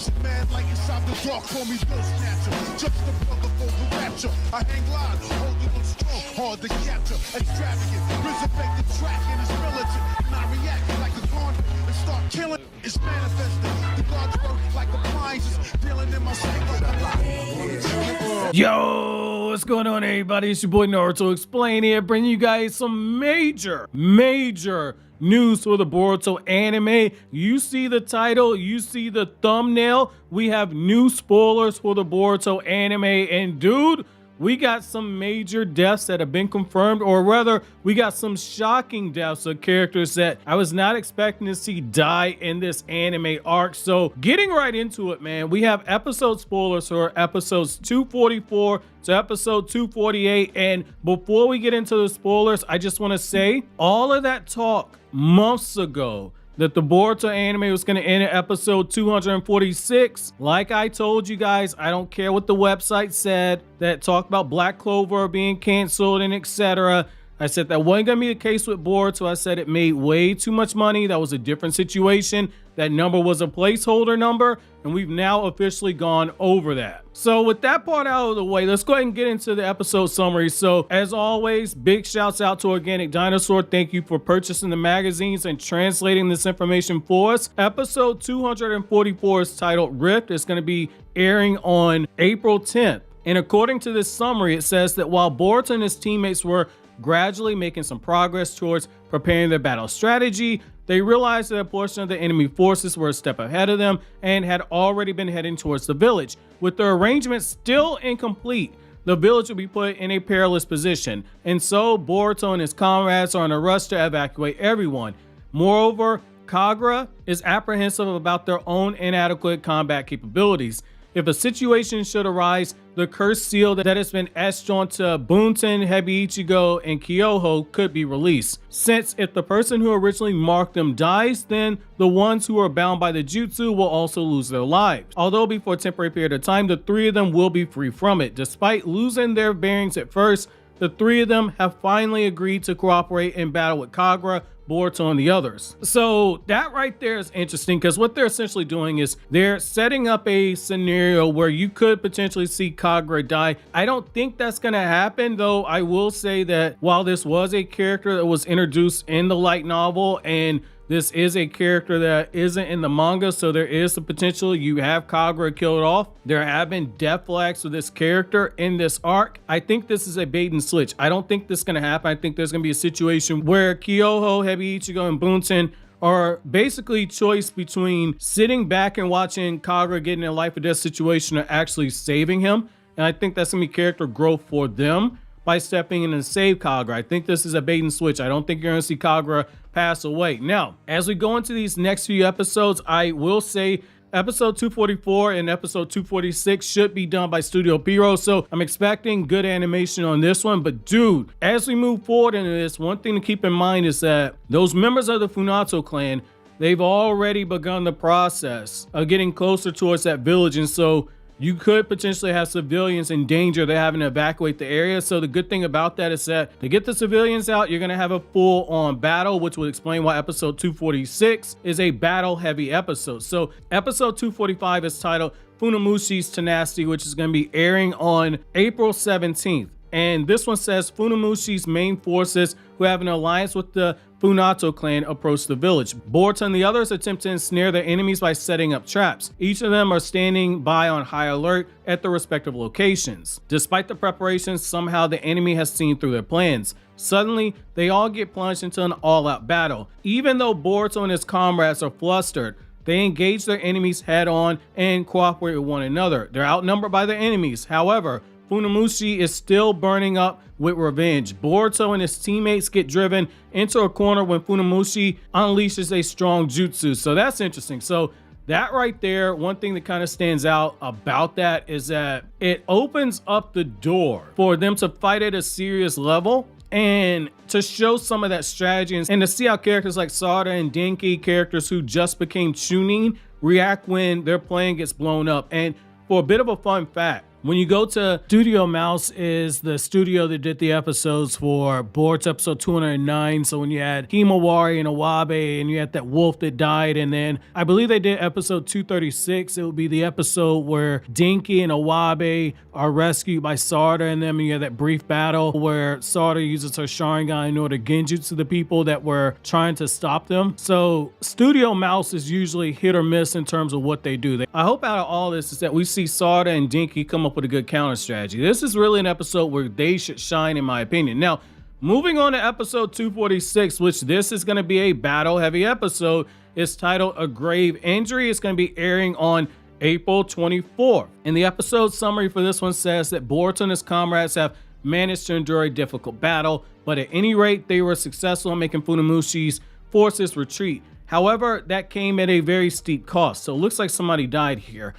Shit mad like inside the dark, call me Bill Snatcher. Just the brother for the rapture. I hang live, holding on strong, hard to capture. Extravagant, resurrect the track and it's militant. And I react like a gauntlet and start killing. It's manifesting. The God's work like appliances, dealing in my psyche. Yo, what's going on, everybody? It's your boy Naruto Explain here, bringing you guys some major news for the Boruto anime. You see the title, you see the thumbnail. We have new spoilers for the Boruto anime, and dude, we got some major deaths that have been confirmed, or rather, we got some shocking deaths of characters that I was not expecting to see die in this anime arc. So getting right into it, man, we have episode spoilers for episodes 244 to episode 248. And before we get into the spoilers, I just want to say all of that talk months ago that the Boruto anime was going to end at episode 246. Like I told you guys, I don't care what the website said that talked about Black Clover being canceled and etc. I said that wasn't going to be the case with Boruto. I said it made way too much money. That was a different situation. That number was a placeholder number, and we've now officially gone over that. So with that part out of the way, let's go ahead and get into the episode summary. So as always, big shouts out to Organic Dinosaur. Thank you for purchasing the magazines and translating this information for us. Episode 244 is titled Rift. It's going to be airing on April 10th. And according to this summary, it says that while Boruto and his teammates were gradually making some progress towards preparing their battle strategy, they realized that a portion of the enemy forces were a step ahead of them and had already been heading towards the village. With the arrangements still incomplete, the village will be put in a perilous position, and so Boruto and his comrades are in a rush to evacuate everyone. Moreover, Kagura is apprehensive about their own inadequate combat capabilities. If a situation should arise, the cursed seal that has been etched onto Bunten, Hebiichigo, and Kyoho could be released. Since if the person who originally marked them dies, then the ones who are bound by the jutsu will also lose their lives. Although before a temporary period of time, the three of them will be free from it. Despite losing their bearings at first, the three of them have finally agreed to cooperate in battle with Kagura, Boruto, and the others. So that right there is interesting, because what they're essentially doing is they're setting up a scenario where you could potentially see Kagura die. I don't think that's going to happen, though. I will say that while this was a character that was introduced in the light novel, and this is a character that isn't in the manga, so there is the potential you have Kagura killed off. There have been death flags for this character in this arc. I think this is a bait and switch. I don't think this is going to happen. I think there's going to be a situation where Kyoho, Hebiichigo, and Bunten are basically choice between sitting back and watching Kagura get in a life or death situation or actually saving him. And I think that's going to be character growth for them by stepping in and save Kagura. I think this is a bait and switch. I don't think you're going to see Kagura pass away. Now, as we go into these next few episodes, I will say episode 244 and episode 246 should be done by Studio Piro, so I'm expecting good animation on this one. But dude, as we move forward into this, one thing to keep in mind is that those members of the Funato clan, they've already begun the process of getting closer towards that village, and so you could potentially have civilians in danger. They're having to evacuate the area. So the good thing about that is that to get the civilians out, you're going to have a full-on battle, which will explain why episode 246 is a battle-heavy episode. So episode 245 is titled Funamushi's Tenacity, which is going to be airing on April 17th. And this one says Funamushi's main forces, who have an alliance with the Funato clan, approach the village. Boruto and the others attempt to ensnare their enemies by setting up traps. Each of them are standing by on high alert at their respective locations. Despite the preparations, somehow the enemy has seen through their plans. Suddenly, they all get plunged into an all-out battle. Even though Boruto and his comrades are flustered, they engage their enemies head-on and cooperate with one another. They're outnumbered by their enemies. However, Funamushi is still burning up with revenge. Boruto and his teammates get driven into a corner when Funamushi unleashes a strong jutsu. So that's interesting. So that right there, one thing that kind of stands out about that is that it opens up the door for them to fight at a serious level and to show some of that strategy and to see how characters like Sarada and Denki, characters who just became Chunin, react when their plane gets blown up. And for a bit of a fun fact, When you go to Studio Mouse is the studio that did the episodes for Boruto episode 209. So when you had Himawari and Awabe and you had that wolf that died, and then I believe they did episode 236. It would be the episode where Dinky and Awabe are rescued by Sarada, and then you had that brief battle where Sarada uses her Sharingan in order to genjutsu the people that were trying to stop them. So Studio Mouse is usually hit or miss in terms of what they do. I hope out of all this is that we see Sarada and Dinky come up with a good counter strategy. This is really an episode where they should shine, in my opinion. Now, moving on to episode 246, which this is going to be a battle heavy episode. It's titled A Grave Injury. It's going to be airing on April 24th. And the episode summary for this one says that Boruto and his comrades have managed to endure a difficult battle, but at any rate, they were successful in making Funamushi's forces retreat. However, that came at a very steep cost, so it looks like somebody died here.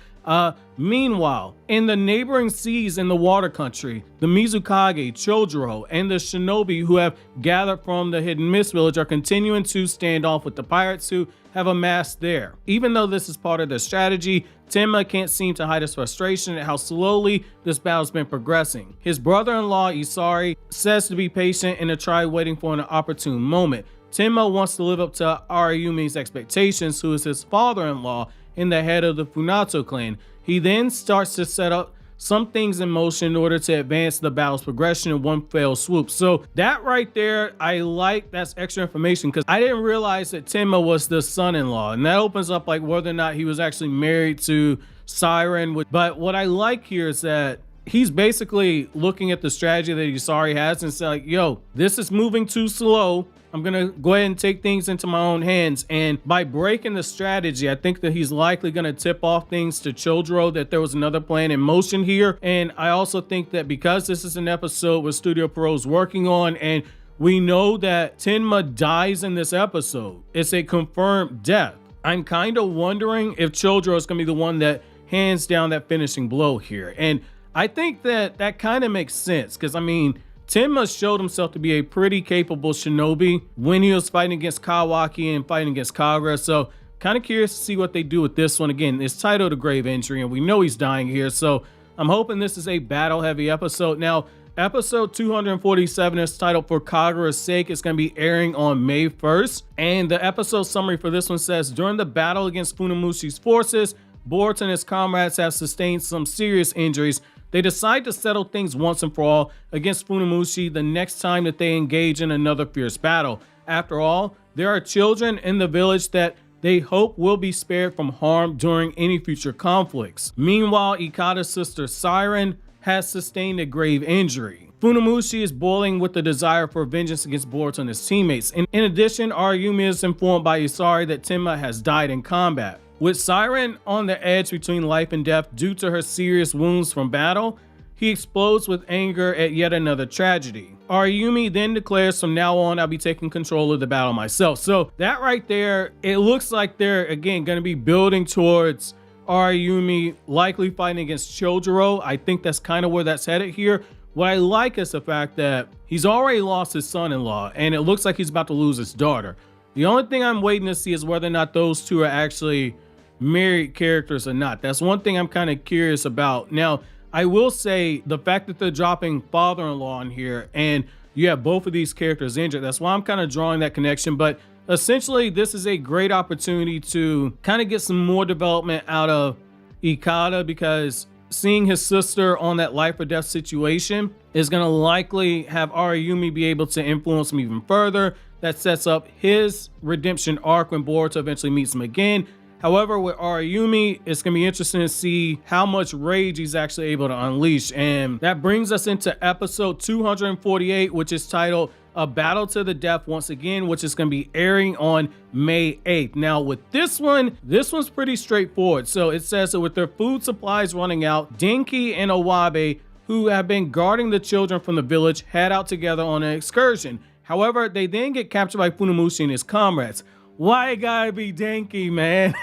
Meanwhile, in the neighboring seas in the water country, the Mizukage, Chojuro, and the shinobi who have gathered from the Hidden Mist village are continuing to stand off with the pirates who have amassed there. Even though this is part of their strategy, Tenma can't seem to hide his frustration at how slowly this battle's been progressing. His brother-in-law, Isari, says to be patient and to try waiting for an opportune moment. Tenma wants to live up to Arayumi's expectations, who is his father-in-law and the head of the Funato clan. He then starts to set up some things in motion in order to advance the battle's progression in one fell swoop. So that right there, I like. That's extra information because I didn't realize that Tenma was the son-in-law, and that opens up like whether or not he was actually married to Siren. But what I like here is that he's basically looking at the strategy that Isari has and say like, yo, this is moving too slow. I'm going to go ahead and take things into my own hands. And by breaking the strategy, I think that he's likely going to tip off things to Chojuro that there was another plan in motion here. And I also think that because this is an episode with Studio Pierrot's working on, and we know that Tenma dies in this episode, it's a confirmed death. I'm kind of wondering if Chojuro is going to be the one that hands down that finishing blow here. And I think that that kind of makes sense because, I mean, Tenma showed himself to be a pretty capable shinobi when he was fighting against Kawaki and fighting against Kagura. So kind of curious to see what they do with this one. Again, it's titled A Grave Injury, and we know he's dying here. So I'm hoping this is a battle heavy episode. Now, episode 247 is titled For Kagura's Sake. It's going to be airing on May 1st. And the episode summary for this one says, during the battle against Funamushi's forces, Boruto and his comrades have sustained some serious injuries. They decide to settle things once and for all against Funamushi the next time that they engage in another fierce battle. After all, there are children in the village that they hope will be spared from harm during any future conflicts. Meanwhile, Ikada's sister Siren has sustained a grave injury. Funamushi is boiling with the desire for vengeance against Boruto and his teammates. In addition, Arayumi is informed by Isari that Tenma has died in combat. With Siren on the edge between life and death due to her serious wounds from battle, he explodes with anger at yet another tragedy. Arayumi then declares, from now on, I'll be taking control of the battle myself. So that right there, it looks like they're, again, going to be building towards Arayumi likely fighting against Chojuro. I think that's kind of where that's headed here. What I like is the fact that he's already lost his son-in-law, and it looks like he's about to lose his daughter. The only thing I'm waiting to see is whether or not those two are actually married characters or not. That's one thing I'm kind of curious about. Now, I will say the fact that they're dropping father-in-law in here and you have both of these characters injured, that's why I'm kind of drawing that connection. But essentially, this is a great opportunity to kind of get some more development out of Ikada, because seeing his sister on that life or death situation is going to likely have Arayumi be able to influence him even further. That sets up his redemption arc when Boruto eventually meets him again. However, with Arayumi, it's going to be interesting to see how much rage he's actually able to unleash. And that brings us into episode 248, which is titled A Battle to the Death once again, which is going to be airing on May 8th. Now, with this one's pretty straightforward. So it says that with their food supplies running out, Denki and Awabe, who have been guarding the children from the village, head out together on an excursion. However, they then get captured by Funamushi and his comrades. Why it gotta be Denki, man?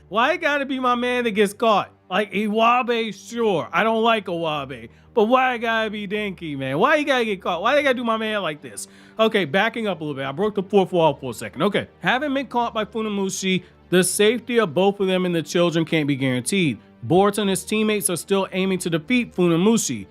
Why it gotta be my man that gets caught? Like Iwabe, sure. I don't like Iwabe. But why it gotta be Denki, man? Why he gotta get caught? Why they gotta do my man like this? Okay, backing up a little bit. I broke the fourth wall for a second. Okay. Having been caught by Funamushi, the safety of both of them and the children can't be guaranteed. Boruto and his teammates are still aiming to defeat Funamushi.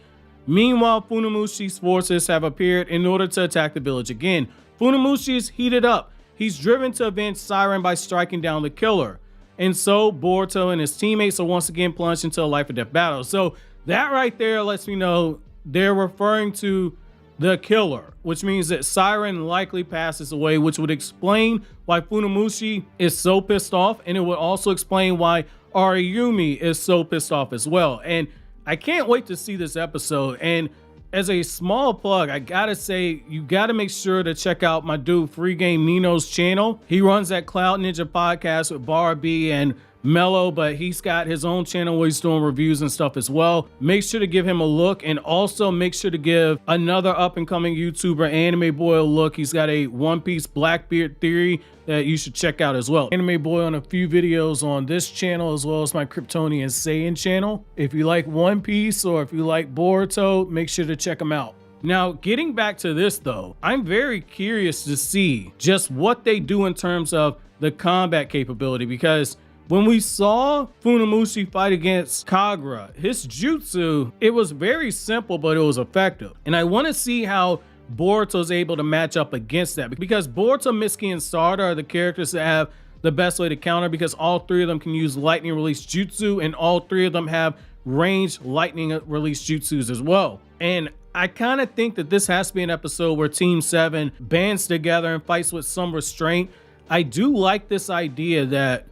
Meanwhile, Funamushi's forces have appeared in order to attack the village again. Funamushi is heated up. He's driven to avenge Siren by striking down the killer. And so Boruto and his teammates are once again plunged into a life or death battle. So that right there lets me know they're referring to the killer, which means that Siren likely passes away, which would explain why Funamushi is so pissed off. And it would also explain why Ariyumi is so pissed off as well. And I can't wait to see this episode. And as a small plug, I gotta say, you gotta make sure to check out my dude Free Game Nino's channel. He runs that Cloud Ninja podcast with Bar B and Mello, but he's got his own channel where he's doing reviews and stuff as well. Make sure to give him a look, and also make sure to give another up and coming YouTuber, Anime Boy, a look. He's got a One Piece Blackbeard theory that you should check out as well. Anime Boy on a few videos on this channel as well as my Kryptonian Saiyan channel. If you like One Piece or if you like Boruto, make sure to check them out. Now, getting back to this though, I'm very curious to see just what they do in terms of the combat capability, because when we saw Funamushi fight against Kagura, his jutsu, it was very simple, but it was effective. And I want to see how Boruto's able to match up against that, because Boruto, Mitsuki, and Sarada are the characters that have the best way to counter, because all three of them can use lightning release jutsu, and all three of them have ranged lightning release jutsus as well. And I kind of think that this has to be an episode where Team 7 bands together and fights with some restraint. I do like this idea that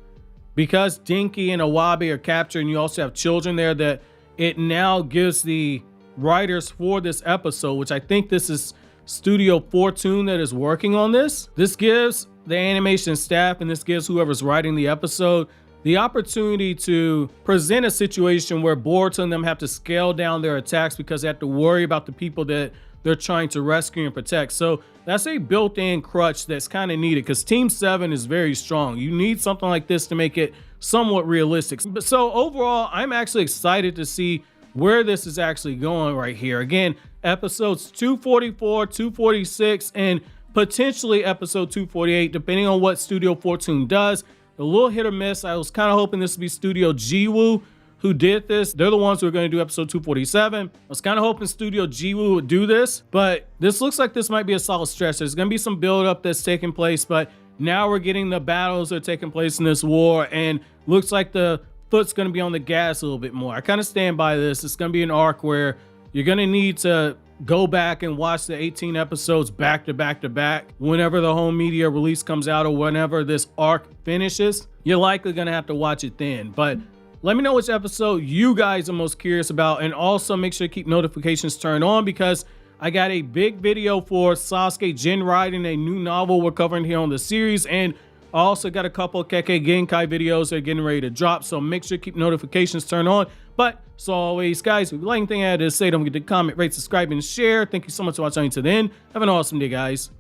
because Denki and Awabi are captured and you also have children there, that it now gives the writers for this episode, which I think this is Studio Fortune that is working on this. This gives the animation staff and this gives whoever's writing the episode the opportunity to present a situation where Boruto and them have to scale down their attacks because they have to worry about the people that they're trying to rescue and protect. So that's a built-in crutch that's kind of needed, because Team 7 is very strong. You need something like this to make it somewhat realistic. So overall, I'm actually excited to see where this is actually going right here. Again, episodes 244, 246, and potentially episode 248, depending on what Studio Fortune does. A little hit or miss. I was kind of hoping this would be Studio Jiwoo who did this. They're the ones who are going to do episode 247. I was kind of hoping Studio Jiwoo would do this, but this looks like this might be a solid stretch. There's going to be some build up that's taking place, but now we're getting the battles that are taking place in this war, and looks like the foot's going to be on the gas a little bit more. I kind of stand by this. It's going to be an arc where you're going to need to go back and watch the 18 episodes back to back to back whenever the home media release comes out, or whenever this arc finishes. You're likely going to have to watch it then. But let me know which episode you guys are most curious about, and also make sure to keep notifications turned on, because I got a big video for Sasuke Jin writing a new novel we're covering here on the series, and I also got a couple Kekkei Genkai videos that are getting ready to drop, so make sure to keep notifications turned on. But as always, guys, if you like anything I had to say, don't forget to comment, rate, subscribe, and share. Thank you so much for watching to the end. Have an awesome day, guys.